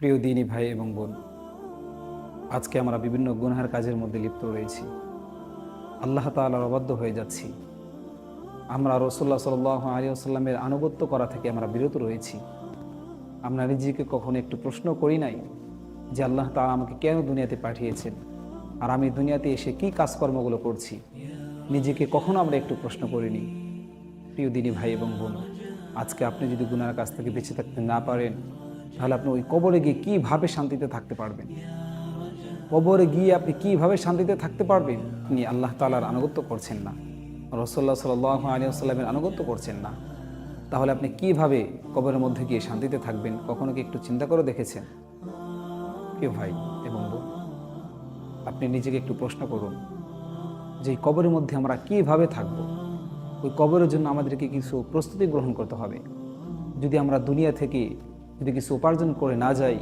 প্রিয় দিনী ভাই এবং বোন, আজকে আমরা বিভিন্ন গুনাহের কাজের মধ্যে লিপ্ত রয়েছি। আল্লাহ তাআলার অবাধ্য হয়ে যাচ্ছি। আমরা রাসূলুল্লাহ সাল্লাল্লাহু আলাইহি ওয়াসাল্লামের আনুগত্য করা থেকে আমরা বিরত রয়েছি। আমরা নিজেকে কখনো একটু প্রশ্ন করি নাই যে আল্লাহ তাআলা আমাকে কেন দুনিয়াতে পাঠিয়েছেন, আর আমি দুনিয়াতে এসে কী কাজকর্মগুলো করছি। নিজেকে কখনো আমরা একটু প্রশ্ন করিনি। প্রিয় দিনী ভাই এবং বোন, আজকে আপনি যদি গুনাহের কাছ থেকে বেঁচে থাকতে না পারেন, তাহলে আপনি ওই কবরে গিয়ে কীভাবে শান্তিতে থাকতে পারবেন? কবরে গিয়ে আপনি কীভাবে শান্তিতে থাকতে পারবেন? আপনি আল্লাহ তাআলার আনুগত্য করছেন না, রাসূলুল্লাহ সাল্লাল্লাহু আলাইহি ওয়াসাল্লামের আনুগত্য করছেন না, তাহলে আপনি কিভাবে কবরের মধ্যে গিয়ে শান্তিতে থাকবেন? কখনো কি একটু চিন্তা করে দেখেছেন? প্রিয় ভাই এবং বোন, আপনি নিজেকে একটু প্রশ্ন করুন যে এই কবরের মধ্যে আমরা কিভাবে থাকব। ওই কবরের জন্য আমাদেরকে কিছু প্রস্তুতি গ্রহণ করতে হবে। যদি আমরা দুনিয়া থেকে কিছু উপার্জন করে না যাই,